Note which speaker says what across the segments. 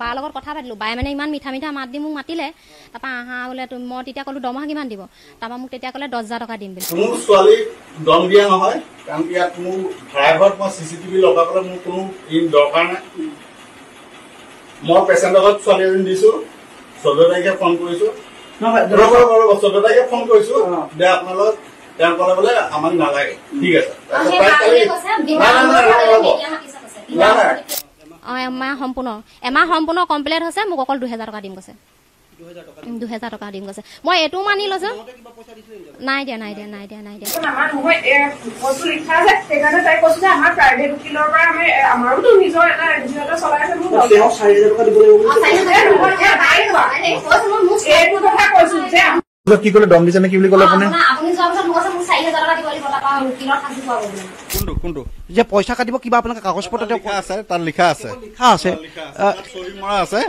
Speaker 1: বাৰ লগত কথা পাতিলোঁ বায়ে মানে ইমান মিঠা মিঠা মাত দি মোক মাতিলে তাৰপৰা আহা বোলে মই তেতিয়া ক'লো দৰমহা কিমান দিব তাৰপৰা মোক তেতিয়া ক'লে 10,000 টকা দিম বুলি
Speaker 2: কোনো ছোৱালী দম দিয়া নহয় কাৰণ ইয়াত মোৰ ভাড়াঘৰত মই চিচিটিভি লগাবলৈ মোৰ কোনো দৰকাৰ নাই মই পেচেণ্টৰ ঘৰত ছোৱালী এজনী দিছোঁ 14 তাৰিখে ফোন কৰিছোঁ 14 তাৰিখে ফোন কৰিছোঁ যে আপোনালোক তেওঁ ক'লে বোলে আমাক নালাগে ঠিক আছে
Speaker 1: এমাহ সম্পূৰ্ণ কমপ্লিট হৈছে মোক অকল 2,000 টকা দিম কৈছে 2,000 টকা দিম কৈছে মই এইটো মানি লৈছো নাই দিয়া
Speaker 3: কি ক'লে দম দিছে নে কি বুলি ক'লে আপুনি
Speaker 4: কোনটো যে পইচা কাটিব কিবা আপোনাক কাগজ পত্ৰ
Speaker 2: লিখা আছে তাত লিখা আছে চহী মৰা আছে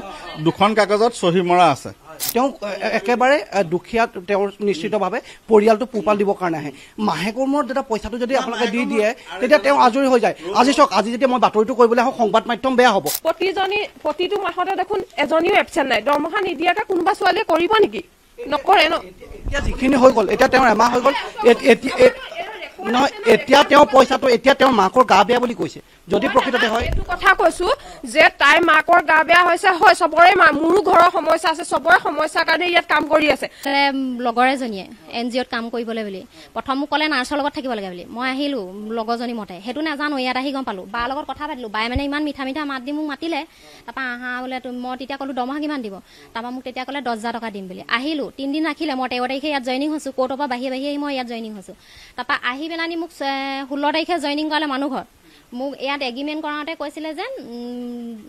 Speaker 2: দুখন কাগজত চহী মৰা আছে
Speaker 4: তেওঁ একেবাৰে দুখীয়া তেওঁৰ নিশ্চিতভাৱে পৰিয়ালটো পোহপাল দিবৰ কাৰণে আহে মাহেকৰ মূৰত যেতিয়া পইচাটো যদি আপোনালোকে দি দিয়ে তেতিয়া তেওঁ আজৰি হৈ যায় আজি চাওক আজি যেতিয়া মই বাতৰিটো কৰিবলৈ আহোঁ সংবাদ মাধ্যম বেয়া হ'ব
Speaker 5: প্ৰতিটো মাহতে দেখোন এজনীও এবচেণ্ট নাই দৰমহা নিদিয়াকে কোনোবা ছোৱালীয়ে কৰিব নেকি নকৰে ন
Speaker 4: এতিয়া যিখিনি হৈ গ'ল এতিয়া তেওঁৰ এমাহ হৈ গ'ল নহয় এতিয়া তেওঁ পইচাটো এতিয়া তেওঁৰ মাকৰ গা বেয়া বুলি কৈছে যদি প্ৰকৃততে হয়
Speaker 5: এইটো কথা কৈছো যে তাইৰ মাকৰ গা বেয়া হৈছে হয় চবৰে মোৰো ঘৰৰ সমস্যা আছে চবৰে সমস্যাৰ কাৰণে ইয়াত কাম কৰি আছে
Speaker 1: লগৰ এজনীয়ে NGOত কাম কৰিবলৈ বুলি প্ৰথম মোক ক'লে নাৰ্ছৰ লগত থাকিব লাগে বুলি মই আহিলোঁ লগৰজনী মতে সেইটো নাজানো ইয়াত আহি গম পালোঁ বাৰ লগত কথা পাতিলোঁ বায়ে মানে ইমান মিঠা মিঠা মাত দি মোক মাতিলে তাৰপৰা আহা বোলে মই তেতিয়া ক'লো দৰমহা কিমান দিব তাৰপৰা মোক তেতিয়া ক'লে 10,000 টকা দিম বুলি আহিলোঁ 3 দিন ৰাখিলে মই 13 তাৰিখে ইয়াত জইনিং হৈছোঁ কোৰ্টৰ পৰা বাহিৰে আহি মই ইয়াত জইনিং হৈছোঁ তাৰপৰা আহি পেলানি মোক 16 তাৰিখে জইনিং কৰালে মানুহ ঘৰ মোক ইয়াত এগ্ৰিমেণ্ট কৰাওঁতে কৈছিলে যে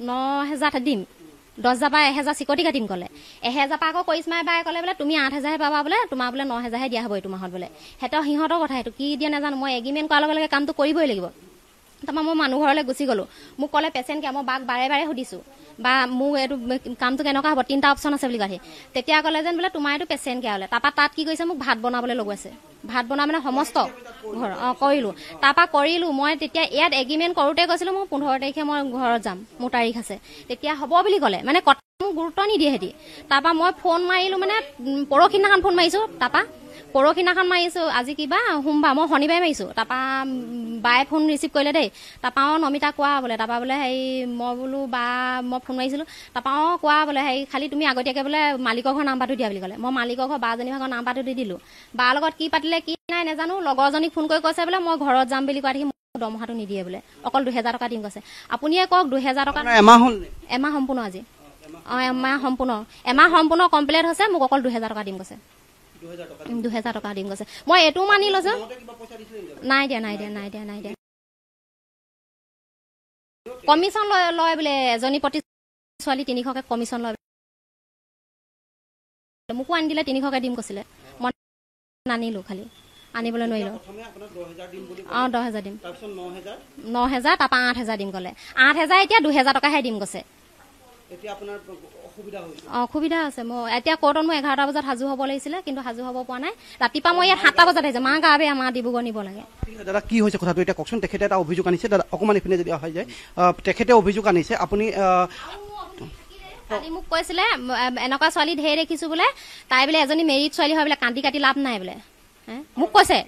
Speaker 1: 9,000 দিম 10,000 পৰা 1,000 চিকটি কাটিম ক'লে 1,000 পৰা আকৌ কৰিশ্মাই বায়ে ক'লে বোলে তুমি 8,000হে পাবা বোলে তোমাৰ বোলে 9,000হে দিয়া হ'ব এইটো মাহত বোলে সিহঁতৰ কথা সেইটো কি দিয়া নাজানো মই এগ্ৰিমেণ্ট কৰাৰ লগে লগে কামটো কৰিবই লাগিব তাৰপৰা মই মানুহ ঘৰলৈ গুচি গ'লোঁ মোক ক'লে পেচেণ্ট কিয় মই বাক বাৰে বাৰে সুধিছোঁ বা মোক এইটো কামটো কেনেকুৱা হ'ব 3টা অপশ্যন আছে বুলি কয় তেতিয়া ক'লে যেন বোলে তোমাৰ এইটো পেচেণ্ট কিয় হ'লে তাৰপৰা তাত কি কৰিছে মোক ভাত বনাবলৈ লগাইছে ভাত বনোৱা মানে সমস্ত ঘৰ কৰিলোঁ তাৰপৰা কৰিলোঁ মই তেতিয়া ইয়াত এগ্ৰিমেণ্ট কৰোঁতে কৈছিলোঁ মই 15 তাৰিখে মই ঘৰত যাম মোৰ তাৰিখ আছে তেতিয়া হ'ব বুলি ক'লে মানে কথা মোক গুৰুত্ব নিদিয়ে সিহঁতি তাৰপৰা মই ফোন মাৰিলোঁ মানে পৰহিদিনাখন ফোন মাৰিছোঁ তাৰপৰা পৰহিদিনাখন মাৰিছোঁ আজি কিবা সোমবাৰ মই শনিবাৰে মাৰিছোঁ তাৰপৰা বায়ে ফোন ৰিচিভ কৰিলে দেই তাৰপৰা নমিতা কোৱা বোলে তাৰপৰা বোলে হেৰি মই বোলো বা মই ফোন মাৰিছিলোঁ তাৰপৰা কোৱা বোলে হেৰি খালি তুমি আগতীয়াকৈ বোলে মালিকৰ ঘৰ নাম্বাৰটো দিয়া বুলি ক'লে মই মালিকৰ ঘৰ বাজনী ভাগৰ নাম্বাৰটো দি দিলোঁ বাৰ লগত কি পাতিলে কি নাই নাজানো লগৰজনীক ফোন কৰি কৈছে বোলে মই ঘৰত যাম বুলি কোৱা দেখি মোক দৰমহাটো নিদিয়ে বোলে অকল 2,000 টকা দিম কৈছে আপুনিয়ে কওক 2,000 টকা এমাহ সম্পূৰ্ণ আজি এমাহ সম্পূৰ্ণ কমপ্লিট হৈছে মোক অকল 2,000 টকা দিম কৈছে 2,000 টকা দিম কৈছে মই এইটো মানি লৈছো নাই দিয়া কমিশ্যন লয় বোলে এজনী প্ৰতি ছোৱালী 300কে কমিশ্যন লয় মোকো আনি দিলে 300কে দিম কৈছিলে মই নানিলোঁ খালি আনিবলৈ নোৱাৰিলোঁ 10,000 দিম 9,000 তাৰপৰা 8,000 দিম ক'লে 8,000 এতিয়া 2,000 টকাহে দিম কৈছে অসুবিধা আছে মই এতিয়া কোৰ্টত মই 11টা বজাত সাজু হ'ব লাগিছিলে কিন্তু সাজু হ'ব পৰা নাই ৰাতিপুৱা মই ইয়াত 7টা বজাত আহিছে মা গা বেয়া মা ডিব্ৰুগড় নিব লাগে
Speaker 4: দাদা কি হৈছে কথাটো এতিয়া কওকচোন তেখেতে এটা অভিযোগ আনিছে দাদা অকণমান ইপিনে যদি হৈ যায় তেখেতে অভিযোগ আনিছে আপুনি
Speaker 1: কালি মোক কৈছিলে এনেকুৱা ছোৱালী ঢেৰ দেখিছোঁ বোলে তাই বোলে এজনী মেৰিড ছোৱালী হয় বোলে কান্দি কাটি লাভ নাই বোলে মোক কৈছে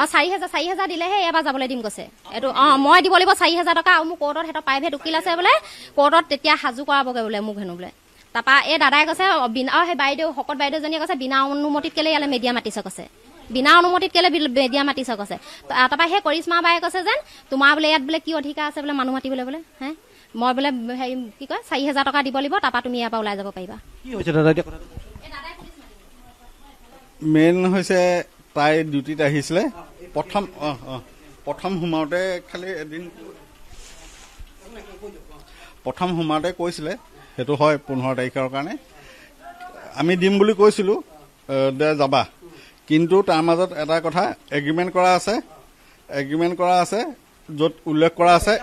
Speaker 1: 4,000 দিলেহে এবাৰ যাবলৈ দিম কৈছে এইটো মই দিব লাগিব 4,000 টকা আৰু মোৰ কোৰ্টত সিহঁতৰ প্ৰাইভেট উকিল আছে বোলে কোৰ্টত তেতিয়া সাজু কৰাবগৈ বোলে মোক হেনো বোলে তাৰপৰা এই দাদাই কৈছে সেই বাইদেউ শকত বাইদেউজনীয়ে কৈছে বিনা অনুমতিত কেলে ইয়ালৈ মেডিয়া মাতিছে কৈছে বিনা অনুমতিত কেলে মেডিয়া মাতিছে কৈছে তাৰপৰা সেই কৰিশ্মা বায়ে কৈছে যেন তোমাৰ বোলে ইয়াত বোলে কি অধিকাৰ আছে বোলে মানুহ মাতিবলৈ বোলে মই বোলে হেৰি কি কয় 4,000 টকা দিব লাগিব তাৰপৰা তুমি ইয়াৰ পৰা ওলাই যাব পাৰিবা
Speaker 4: কি হৈছে দাদা এতিয়া কথাটো
Speaker 2: মেইন হৈছে তাই ডিউটিত আহিছিলে প্ৰথম সোমাওঁতে খালি এদিন প্ৰথম সোমাওঁতে কৈছিলে সেইটো হয় 15 তাৰিখৰ কাৰণে আমি দিম বুলি কৈছিলোঁ দে যাবা কিন্তু তাৰ মাজত এটা কথা এগ্ৰিমেণ্ট কৰা আছে য'ত উল্লেখ কৰা আছে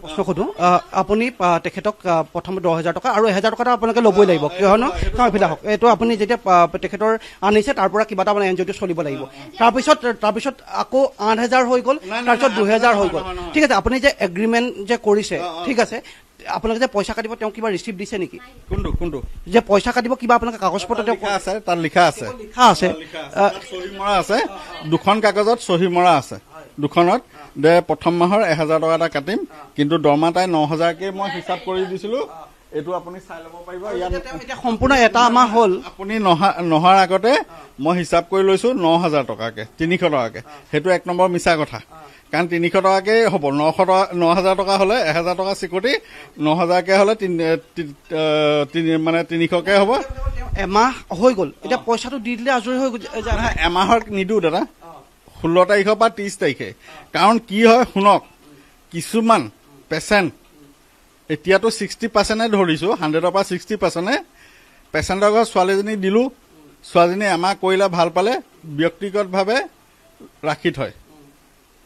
Speaker 4: প্ৰশ্ন সোধোঁ আপুনি তেখেতক প্ৰথমে 10,000 টকা আৰু 1,000 টকা আপোনালোকে ল'বই লাগিব কিয়নো এইফালে হওক এইটো আপুনি যেতিয়া তেখেতৰ আনিছে তাৰ পৰা কিবা এটা মানে NGOটো চলিব লাগিব তাৰপিছত আকৌ 8,000 হৈ গ'ল তাৰপিছত 2,000 হৈ গ'ল ঠিক আছে আপুনি যে এগ্ৰিমেণ্ট যে কৰিছে ঠিক আছে আপোনালোকে যে পইচা কাটিব তেওঁ কিবা ৰিচিপ্ট দিছে নেকি
Speaker 2: কোনটো
Speaker 4: যে পইচা কাটিব কিবা আপোনালোকে কাগজ পত্ৰ তেওঁ
Speaker 2: লিখা আছে তাত লিখা আছে
Speaker 4: লিখা আছে
Speaker 2: চহী মৰা আছে দুখন কাগজত চহী মৰা আছে দুখনত যে প্ৰথম মাহৰ 1000 টকা এটা কাটিম কিন্তু দৰমহা তাই 9000কে মই হিচাপ কৰি দিছিলো এইটো আপুনি চাই ল'ব পাৰিব ইয়াত
Speaker 4: এতিয়া সম্পূৰ্ণ এটা মাহ হ'ল
Speaker 2: আপুনি নহাৰ আগতে মই হিচাপ কৰি লৈছো 9000 টকাকে 300 টকাকে সেইটো এক নম্বৰ মিছা কথা কাৰণ 300 টকাকে হ'ব 9000 টকা হলে 1000 টকা চিকটি 9000কে হলে মানে 300কে হ'ব
Speaker 4: এমাহ হৈ গ'ল এতিয়া পইচাটো দি দিলে আজৰি হৈ যায়
Speaker 2: এমাহৰ নিদো দাদা 16 তাৰিখৰ পৰা 30 তাৰিখে কাৰণ কি হয় শুনক কিছুমান পেচেণ্ট এতিয়াতো 60% ধৰিছো 100ৰ পৰা 60% পেচেণ্টৰ ঘৰত ছোৱালীজনী দিলো ছোৱালীজনী এমাহ কৰিলে ভাল পালে ব্যক্তিগতভাৱে ৰাখি থয়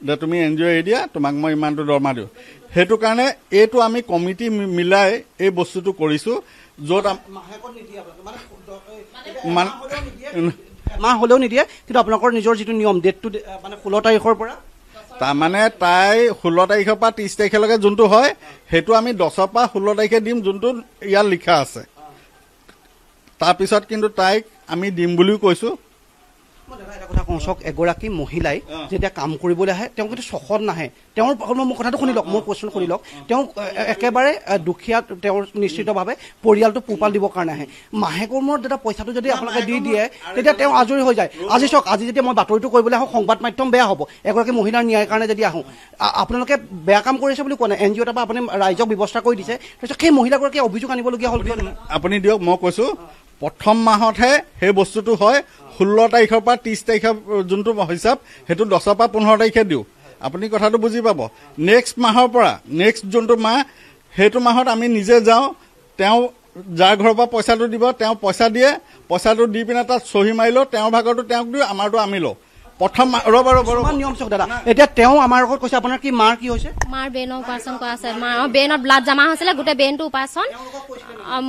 Speaker 2: যে তুমি এনজিঅ' এৰি দিয়া তোমাক মই ইমানটো দৰমহা দিওঁ সেইটো কাৰণে এইটো আমি কমিটি মিলাই এই বস্তুটো কৰিছো য'ত
Speaker 4: মাহ হ'লেও নিদিয়ে কিন্তু আপোনালোকৰ নিজৰ যিটো নিয়ম ডেটটো মানে 16 তাৰিখৰ পৰা
Speaker 2: তাৰমানে তাই 16 তাৰিখৰ পৰা 30 তাৰিখলৈকে যোনটো হয় সেইটো আমি 10ৰ পৰা 16 তাৰিখে দিম যোনটো ইয়াত লিখা আছে তাৰপিছত কিন্তু তাইক আমি দিম বুলিও কৈছো
Speaker 4: এটা কথা কওঁ চাওক এগৰাকী মহিলাই যেতিয়া কাম কৰিবলৈ আহে তেওঁ কিন্তু চখত নাহে তেওঁৰ মোৰ কথাটো শুনি লওক মোৰ কোৱেশ্যন শুনি লওক তেওঁ একেবাৰে দুখীয়া তেওঁৰ নিশ্চিতভাৱে পৰিয়ালটো পোহপাল দিবৰ কাৰণে আহে মাহেকৰ মূৰত যেতিয়া পইচাটো যদি আপোনালোকে দি দিয়ে তেতিয়া তেওঁ আজৰি হৈ যায় আজি চাওক আজি যেতিয়া মই বাতৰিটো কৰিবলৈ আহোঁ সংবাদ মাধ্যম বেয়া হ'ব এগৰাকী মহিলাৰ ন্যায়ৰ কাৰণে যদি আহোঁ আপোনালোকে বেয়া কাম কৰিছে বুলি কোৱা নাই এন জি অ'ৰ পৰা আপুনি ৰাইজক ব্যৱস্থা কৰি দিছে তাৰপিছত সেই মহিলাগৰাকীয়ে অভিযোগ আনিবলগীয়া হ'ল
Speaker 2: আপুনি দিয়ক মই কৈছো প্ৰথম মাহতহে সেই বস্তুটো হয় 16 তাৰিখৰ পৰা 30 তাৰিখৰ যোনটো হিচাপ সেইটো 10ৰ পৰা 15 তাৰিখে দিওঁ আপুনি কথাটো বুজি পাব নেক্সট মাহৰ পৰা নেক্সট যোনটো মাহ সেইটো মাহত আমি নিজে যাওঁ তেওঁ যাৰ ঘৰৰ পৰা পইচাটো দিব তেওঁ পইচা দিয়ে পইচাটো দি পিনে তাত চহী মাৰিলো তেওঁৰ ভাগৰটো তেওঁক দিওঁ আমাৰটো আমি লওঁ প্ৰথম ৰ'ব
Speaker 4: নিয়ম চাওক দাদা এতিয়া তেওঁ আমাৰ লগত কৈছে আপোনাৰ কি মাৰ কি হৈছে
Speaker 1: মাৰ ব্ৰেইনৰ অপাৰেশ্যন কৰা আছে মাৰ ব্ৰেইনত ব্লাড জমা হৈছিলে গোটেই ব্ৰেইনটো অপাৰেশ্যন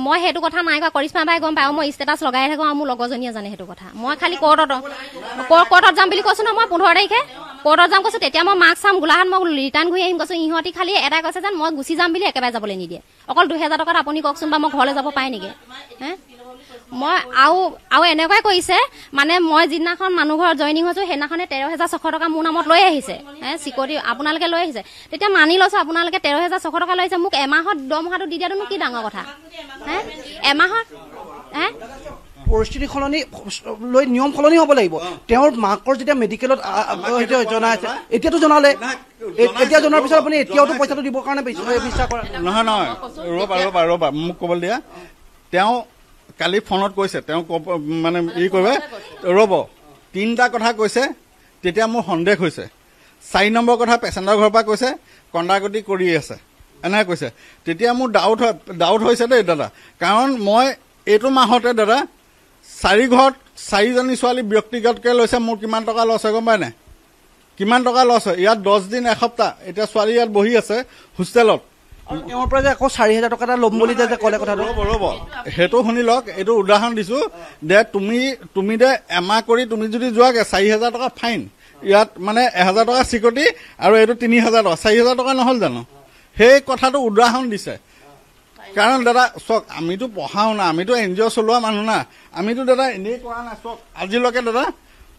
Speaker 1: মই সেইটো কথা নাই কোৱা কৰিশ্মা বাই গম পাই মই ষ্টেটাছ লগাই থাকোঁ আৰু মোৰ লগৰজনীয়ে জানে সেইটো কথা মই খালি কোৰ্টত যাম বুলি কৈছো ন মই 15 তাৰিখে কোৰ্টত যাম কৈছো তেতিয়া মই মাক চাম গোলাঘাট মই ৰিটাৰ্ণ ঘূৰি আহিম কৈছো ইহঁতি খালি এটাই কৈছে যেন মই গুচি যাম বুলি একেবাৰে যাবলৈ নিদিয়ে অকল 2000 টকাত আপুনি কওকচোন বা মই ঘৰলৈ যাব পাৰে নেকি মই আৰু এনেকুৱাই কৰিছে মানে মই যিদিনাখন মানুহ ঘৰত জইনিং হৈছো সেইদিনাখনে 13,600 টকা মোৰ নামত লৈ আহিছে চিকিউৰিটি আপোনালোকে লৈ আহিছে তেতিয়া মানি লৈছো আপোনালোকে 13,600 টকা লৈ আহিছে মোক এমাহত দৰমহাটো দি দিয়াটো কি ডাঙৰ কথা এমাহত
Speaker 4: পৰিস্থিতি সলনি লৈ নিয়ম সলনি হ'ব লাগিব তেওঁৰ মাকৰ যেতিয়া মেডিকেলত জনাই আছে এতিয়াতো জনালে এতিয়া জনাৰ পিছত আপুনি এতিয়াওতো পইচাটো দিবৰ কাৰণে বিশ্বাস কৰা
Speaker 2: নহয় ৰ'বা মোক ক'বলৈ দিয়া তেওঁ কালি ফোনত কৈছে তেওঁ মানে কৰিব ৰ'ব 3টা কথা কৈছে তেতিয়া মোৰ সন্দেহ হৈছে 4 নম্বৰ কথা পেচেণ্টৰ ঘৰৰ পৰা কৈছে কণ্ডাকটি কৰি আছে এনেকৈ কৈছে তেতিয়া মোৰ ডাউট হৈছে দেই দাদা কাৰণ মই এইটো মাহতে দাদা 4 ঘৰত 4জনী ছোৱালী ব্যক্তিগতকৈ লৈছে মোৰ কিমান টকা লছ হয় গম পাই নাই কিমান টকা লছ হয় ইয়াত 10 দিন এসপ্তাহ এতিয়া ছোৱালী ইয়াত বহি আছে হোষ্টেলত
Speaker 4: তেওঁৰ পৰা যে আকৌ 4,000 টকা এটা ল'ম বুলি যে ক'লে কথাটো
Speaker 2: ৰ'ব সেইটো শুনি লওক এইটো উদাহৰণ দিছো যে তুমি যে এমাহ কৰি তুমি যদি যোৱাগে 4,000 টকা ফাইন ইয়াত মানে 1000 টকা চিকটি আৰু এইটো 3,000 টকা 4,000 টকা নহ'ল জানো সেই কথাটো উদাহৰণ দিছে কাৰণ দাদা চাওক আমিতো পঢ়াও না আমিতো এনজিঅ' চলোৱা মানুহ না আমিতো দাদা এনেই কৰা নাই চাওক আজিলৈকে দাদা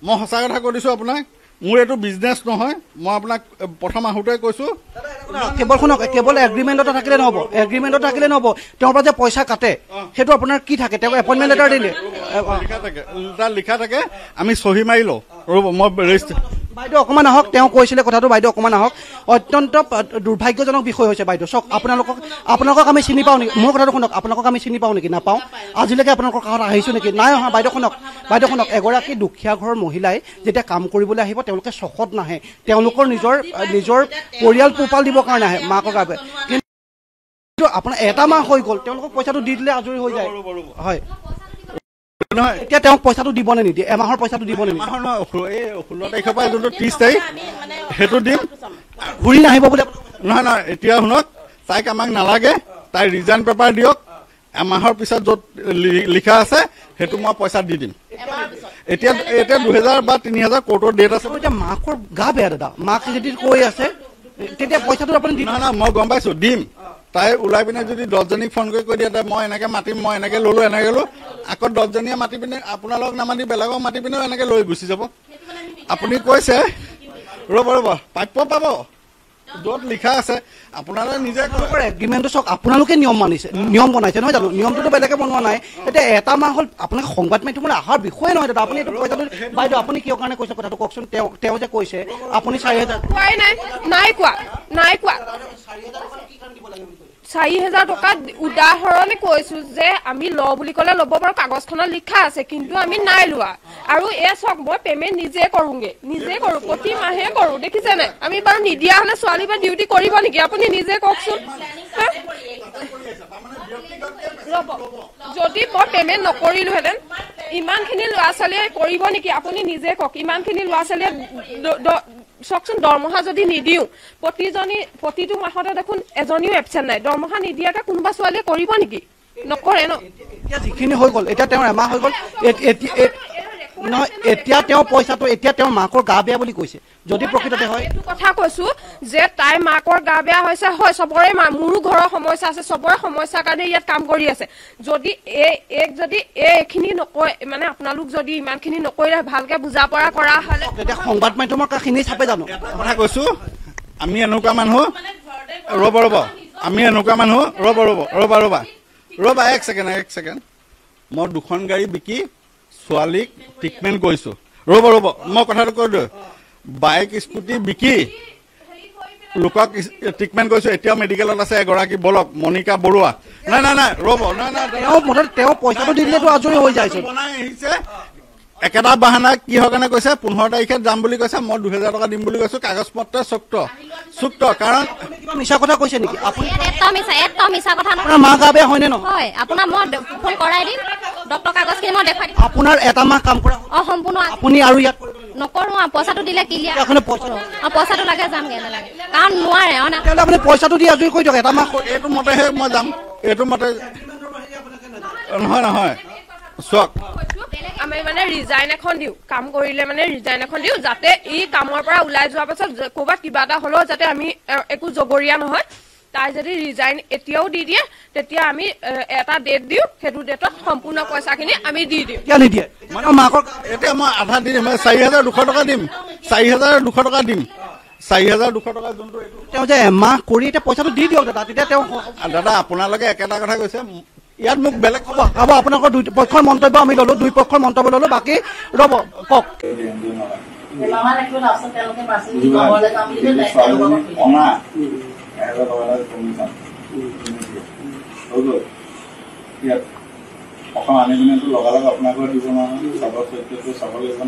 Speaker 2: মই সঁচা কথা কৈ দিছো আপোনাক মোৰ এইটো বিজনেছ নহয় মই আপোনাক প্ৰথম আহোঁতে কৈছো
Speaker 4: কেৱল শুনক কেৱল এগ্ৰিমেণ্টত থাকিলে নহ'ব তেওঁৰ পৰা যে পইচা কাটে সেইটো আপোনাৰ কি থাকে তেওঁ এপইণ্টমেণ্ট লেটাৰ দিলে
Speaker 2: লিখা থাকে আমি চহী মাৰি লওঁ ৰ'ব মই
Speaker 4: বাইদেউ অকণমান আহক তেওঁ কৈছিলে কথাটো বাইদেউ অকণমান আহক অত্যন্ত দুৰ্ভাগ্যজনক বিষয় হৈছে বাইদেউ চাওক আপোনালোকক আমি চিনি পাওঁ নেকি মোৰ কথাটো শুনক আপোনালোকক আমি চিনি পাওঁ নেকি নাপাওঁ আজিলৈকে আপোনালোকৰ কাষত আহিছোঁ নেকি নাই অহা বাইদেউ শুনক এগৰাকী দুখীয়া ঘৰৰ মহিলাই যেতিয়া কাম কৰিবলৈ আহিব তেওঁলোকে চখত নাহে তেওঁলোকৰ নিজৰ পৰিয়াল পোহপাল দিবৰ কাৰণে আহে মাকৰ বাবে কিন্তু আপোনাৰ এটা মাহ হৈ গ'ল তেওঁলোকক পইচাটো দি দিলে আজৰি হৈ যায় হয় নহয় এতিয়া তেওঁক পইচাটো দিব নে নিদিয়ে এমাহৰ পইচাটো দিব নে
Speaker 2: নিদিয়ে 16 তাৰিখৰ পৰা যোনটো 30 তাৰিখ সেইটো দিম
Speaker 4: ঘূৰি নাহিব বুলি
Speaker 2: নহয় এতিয়া শুনক তাইক আমাক নালাগে তাই ৰিজাইন পেপাৰ দিয়ক এমাহৰ পিছত য'ত লিখা আছে সেইটো মই পইচা দি দিম এতিয়া 2000 বা 3000 কোৰ্টৰ ডেট আছে
Speaker 4: এতিয়া মাকৰ গা বেয়া দাদা মাক যদি কৈ আছে তেতিয়া পইচাটো আপুনি
Speaker 2: নহয় মই গম পাইছো দিম তাই ওলাই পিনে যদি 10জনীক ফোন কৰি কৈ দিয়ে মই এনেকে মাতিম মই এনেকে ললো এনেকে ললো আকৌ 10জনীয়ে মাতি পিনে আপোনালোক নামাতি বেলেগক মাতি পিনেও এনেকে লৈ গুচি যাব আপুনি কৈছে ৰ'ব প্ৰাপ্য পাব য'ত লিখা আছে আপোনালোকে নিজে
Speaker 4: এগ্ৰিমেণ্টটো চাওক আপোনালোকে নিয়ম মানিছে নিয়ম বনাইছে নহয় জানো নিয়মটোতো বেলেগে বনোৱা নাই এতিয়া এটা মাহ হ'ল আপোনাক সংবাদ মাধ্যমলৈ অহাৰ বিষয়ে নহয় দাদা আপুনি এইটো পইচাটো বাইদেউ আপুনি কিয় কাৰণে কৈছে কথাটো কওকচোন তেওঁ যে কৈছে আপুনি 4000
Speaker 5: কোৱাই নাই কোৱা 4000 টকা উদাহৰণে কৈছো যে আমি ল বুলি ক'লে ল'ব পাৰো কাগজখনত লিখা আছে কিন্তু আমি নাই লোৱা আৰু এ চক মই পেমেন্ট নিজে কৰো প্ৰতি মাহে কৰো দেখিছে নাই আমি বাৰু নিদিয়া হলে ছোৱালী বা ডিউটি কৰিব নেকি আপুনি নিজে কওকচোন যদি মই পেমেন্ট নকৰিলোহেঁতেন ইমানখিনি ল'ৰা ছোৱালীয়ে কৰিব নেকি আপুনি নিজে কওক ইমানখিনি ল'ৰা ছোৱালীয়ে চাওকচোন দৰমহা যদি নিদিওঁ প্ৰতিটো মাহতে দেখোন এজনীও এবচেণ্ট নাই দৰমহা নিদিয়াকে কোনোবা ছোৱালীয়ে কৰিব নেকি নকৰে ন
Speaker 4: এতিয়া যিখিনি হৈ গ'ল এতিয়া তেওঁৰ এমাহ হৈ গ'ল নহয় এতিয়া তেওঁ পইচাটো এতিয়া তেওঁৰ মাকৰ গা বেয়া বুলি কৈছে যদি প্ৰকৃততে হয়
Speaker 5: এইটো কথা কৈছো যে তাই মাকৰ গা বেয়া হৈছে হয় চবৰে মোৰো ঘৰৰ সমস্যা আছে চবৰে সমস্যাৰ কাৰণে ইয়াত কাম কৰি আছে যদি এইখিনি নকয় মানে আপোনালোক যদি ইমানখিনি নকৰিলে ভালকে বুজা পৰা কৰা হলে
Speaker 4: তেতিয়া সংবাদ মাধ্যমৰ কাহিনী চাপে জানো
Speaker 2: কথা কৈছো আমি এনেকুৱা মানুহ ৰ'ব আমি এনেকুৱা মানুহ ৰ'বা এক ছেকেণ্ড মই 2খন গাড়ী বিকি ছোৱালীক ট্ৰিটমেণ্ট কৰিছো ৰ'ব মই কথাটো কৈ দিওঁ বাইক স্কুটি বিকি লোকক ট্ৰিটমেণ্ট কৰিছো এতিয়াও মেডিকেলত আছে এগৰাকী বলক মনিকা বৰুৱা নাই ৰ'ব
Speaker 4: তেওঁ পইচাটো দি দিলেতো আজৰি হৈ যায়
Speaker 2: বনাই আহিছে একেটা বাহানা কিহৰ কাৰণে কৈছে 15 তাৰিখে যাম বুলি কৈছে মই 2000 টকা দিম বুলি কৈছো কাগজ পত্ৰ চুক্ত কাৰণ
Speaker 4: কিবা মিছা কথা কৈছে নেকি আপুনি
Speaker 1: এটা মিছা কথা
Speaker 4: আপোনাৰ মা গা বেয়া হয়নে নহয়
Speaker 1: হয় আপোনাৰ মই ফোন কৰাই দিম ডক্টৰ কাগজখিনি মই দেখাই দিম
Speaker 4: আপোনাৰ এটা মাহ কাম কৰা
Speaker 1: সম্পূৰ্ণ
Speaker 4: আপুনি আৰু ইয়াত
Speaker 1: নকৰো পইচাটো দিলে ক্লিয়াৰ
Speaker 4: আপুনি
Speaker 1: পইচাটো লাগে যামগে নালাগে কাৰণ নোৱাৰে
Speaker 4: তেতিয়াহ'লে আপুনি পইচাটো দি আজৰি কৰি দিয়ক এটা মাহ
Speaker 2: এইটো মতেহে মই যাম এইটো মতে নহয় চক
Speaker 5: আমি মানে ৰিজাইন এখন দিওঁ কাম কৰিলে মানে ৰিজাইন এখন দিওঁ যাতে এই কামৰ পৰা ওলাই যোৱাৰ পাছত ক'ৰবাত কিবা এটা হ'লেও যাতে আমি একো জগৰীয়া নহয় তাই যদি ৰিজাইন এতিয়াও দি দিয়ে তেতিয়া আমি এটা ডেট দিওঁ সেইটো ডেটত সম্পূৰ্ণ পইচাখিনি আমি দি দিওঁ
Speaker 4: কিয় নিদিয়ে মানে মাকৰ
Speaker 2: এতিয়া মই আধা দি দিম 4200 টকা দিম 4200 টকা দিম 4200 টকা যোনটো
Speaker 4: তেওঁ যে এমাহ কৰি এতিয়া পইচাটো দি দিয়ক দাদা তেতিয়া তেওঁ
Speaker 2: দাদা আপোনালোকে একেটা কথা কৈছে ইয়াত মোক বেলেগ
Speaker 4: হ'ব আপোনালোকৰ দুই পক্ষৰ মন্তব্য আমি ল'লো দুই পক্ষৰ মন্তব্য ল'লো বাকী ৰ'ব কওক
Speaker 2: অসম আনি পিনেতো লগালগ আপোনাক দিব নহয় চাবৰ চৰিত্ৰটো চাব লাগিব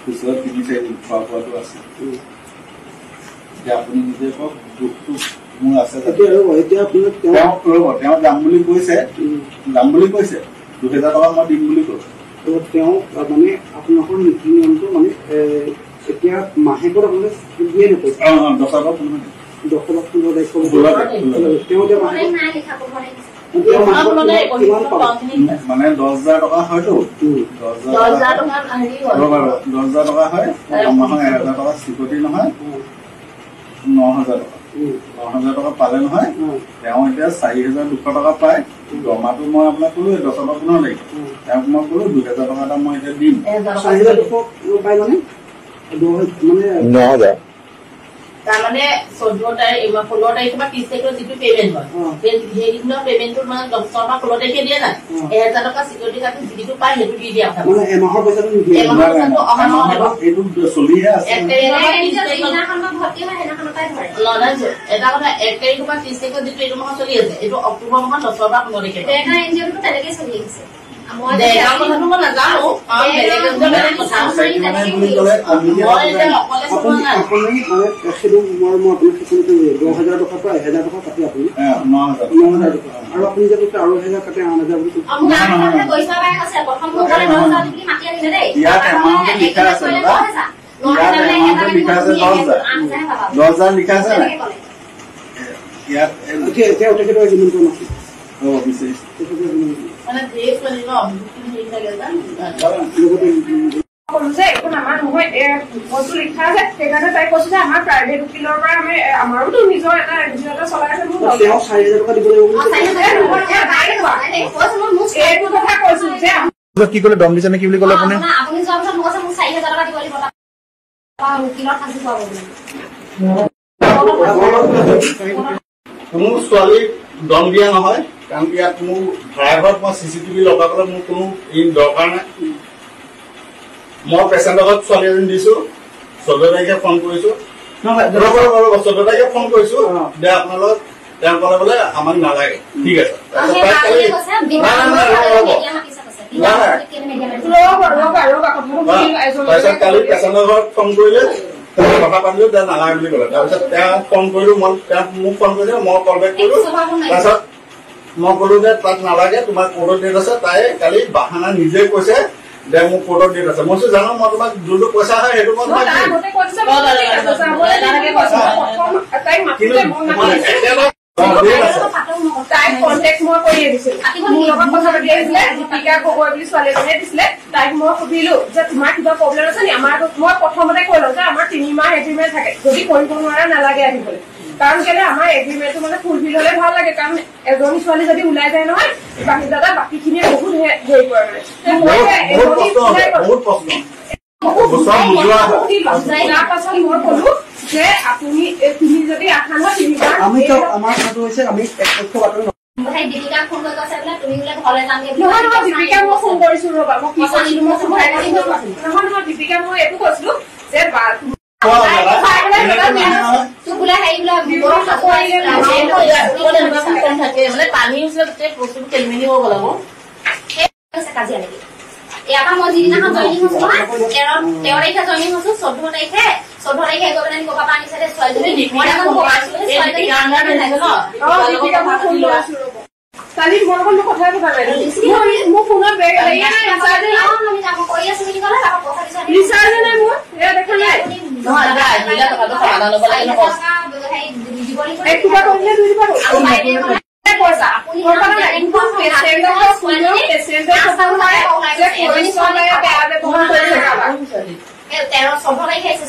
Speaker 2: পিছত 3-4 দিন খোৱা বোৱাটো আছে এতিয়া আপুনি নিজে কওক দুখটো মোৰ আছে তেওঁ যাম বুলি কৈছে 2000 টকা মই দিম বুলি কৈছে
Speaker 6: তেওঁ মানে আপোনালোকৰ নীতি নিয়মটো মানে এতিয়া মাহেকত আপোনালোকে দিয়ে নকৈছে
Speaker 2: 10 টকা
Speaker 6: 15
Speaker 2: মানে 10,000 টকা হয়তো 10,000 টকা হয় মাহৰ 1000 টকা চিকটি নহয় 9,000 টকা 9,000 টকা পালে নহয় তেওঁ এতিয়া 4,200 টকা পায় দৰমহাটো মই আপোনাক ক'লো 10 টকা 15 তাৰিখ তেওঁক মই ক'লো 2,000 টকা এটা মই এতিয়া দিম
Speaker 6: 4,200 পাই মানে
Speaker 2: 9,000
Speaker 7: তাৰমানে 14 তাৰিখ 15 তাৰিখৰ পৰা 30 তাৰিখৰ যিটো পেমেণ্ট হয় সেইদিনৰ পেমেণ্টটো মানে 10 পৰা 16 তাৰিখে দিয়ে নাই 1000 টকা চিকিউৰিটি গাৰ্ড যিটো পায় সেইটো দি দিয়া কথা
Speaker 6: মানে এমাহৰ পইচাটো নিদিয়ে
Speaker 2: এইটো চলিহে আছে
Speaker 7: এটা কথা 1 তাৰিখৰ পৰা 30 তাৰিখৰ যিটো এইটো মাহ চলি আছে এইটো অক্টোবৰ মাহৰ 10 পৰা 15 তাৰিখে
Speaker 1: তেনেকে চলি আছে
Speaker 7: কথাটো মই নাজানো
Speaker 6: সেইটো মই আপোনাক সূচনা কৰি 10,000 টকাৰ পৰা 1,000 টকা কাটি আপুনি 9,000 টকা আৰু আপুনি যে কৈছে আৰু 1,000 কাটি 8,000 বুলি
Speaker 2: ইয়াত এমাউণ্ট লিখা আছে 10,000 লিখা আছে ইয়াত
Speaker 6: এতিয়া তেখেতৰ এগ্ৰিমেণ্টটো নাছিল
Speaker 2: বিচাৰিছে
Speaker 7: মানে
Speaker 5: কলো যে এখন আমাৰ নহয় বস্তু লিখা আছে সেইকাৰণে তাই কৈছে যে আমাৰ প্ৰাইভেট উকিলৰ পৰা আমি আমাৰোতো নিজৰ এটা এনজিঅ' এটা চলাই আছে মোৰ
Speaker 6: তেওঁ 4,000 টকা দিব লাগিব
Speaker 5: এইটো কথা কৈছো যে
Speaker 3: কি ক'লে দম দিছে নে কি বুলি ক'লে আপুনি
Speaker 1: আপুনি যোৱাৰ পিছত মোক মোক 4,000 টকা দিব লাগিব উকিলত ফাঁচি পাব
Speaker 2: কোনো ছোৱালীক দম দিয়া নহয় কাৰণ ইয়াত মোৰ ভাড়াঘৰত মই চিচিটিভি লগাবলৈ মোৰ কোনো দৰকাৰ নাই মই পেচেণ্টৰ ঘৰত ছোৱালী এজনী দিছো 14 তাৰিখে ফোন কৰিছো 14 তাৰিখে ফোন কৰিছো যে আপোনালোক তেওঁ ক'লে বোলে আমাক নালাগে ঠিক আছে তাৰপিছত কালি পেচেণ্টৰ ঘৰত ফোন কৰিলে কথা পাতিলো তেওঁ নালাগে বুলি ক'লে তাৰপিছত তেওঁ ফোন কৰিলো মই তেওঁ মোক ফোন কৰিলে মই কল বেক কৰিলো তাৰপিছত মই ক'লো যে তাত নালাগে তোমাৰ কোৰ্টৰ ডেট আছে তাই কালি বাহানা নিজে কৈছে যে মোৰ কোৰ্টৰ ডেট আছে মই জানো মই তোমাক যোনটো পইচা হয় সেইটো মই
Speaker 5: তাইক কণ্টেক্ট মই কৰি দিছিলো মোৰ লগত কথা পাতি আহিছিলে দীপিকা গগৈ বুলি ছোৱালী এজনীয়ে দিছিলে তাইক মই সুধিলো যে তোমাৰ কিবা প্ৰব্লেম আছে নি আমাৰ মই প্ৰথমতে কলো যে আমাৰ 3 মাহ এগ্ৰিমেণ্ট থাকে যদি কৰিব নোৱাৰা নালাগে আহিবলৈ কাৰণ কেলে আমাৰ এগ্ৰিমেণ্টটো মানে ফুলফিল হলে ভাল লাগে কাৰণ এজনী ছোৱালী যদি ওলাই যায় নহয় দাদা বাকীখিনিয়ে বহুত হেৰি কৰে তাৰ পাছত মই কলো যে আপুনি তুমি যদি আশা নহয় 3 মাহ
Speaker 6: আমি আমাৰ কথাটো হৈছে আমি
Speaker 1: দীপিকাক ফোন কৰি কৈছে বোলে তুমি বোলে ঘৰলৈ যাম
Speaker 5: নহয় দীপিকা মই ফোন কৰিছো ৰবা মই কি কৰিলো নহয় দীপিকা মই এইটো কৈছিলো যে
Speaker 7: পানী বস্তুটো খেলি মেলি হ'ব লাগিব
Speaker 1: কাজিয়া লাগি ইয়াৰ মই যিদিনাখন জইনিং হৈছো নহয় 13 তাৰিখে জইনিং হৈছো 14 তাৰিখে গৈ পেলাই ক'বা পৰা আনিছে দে ছোৱালীজনী
Speaker 5: কালি মোৰ লগত কথা পতা নাই মোৰ ফোনত কৰি আছো বুলি ক'লে ৰিচাৰ্জ নাই মোৰ এয়া দেখা নাই কিবা কৰিলে দুই দিব পইচা আপুনি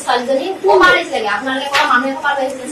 Speaker 1: ছোৱালীজনী ক'ৰ পৰা আহিছিলে আপোনালোকে ক'ৰ মানুহে ক'ৰ পৰা আহিছিলে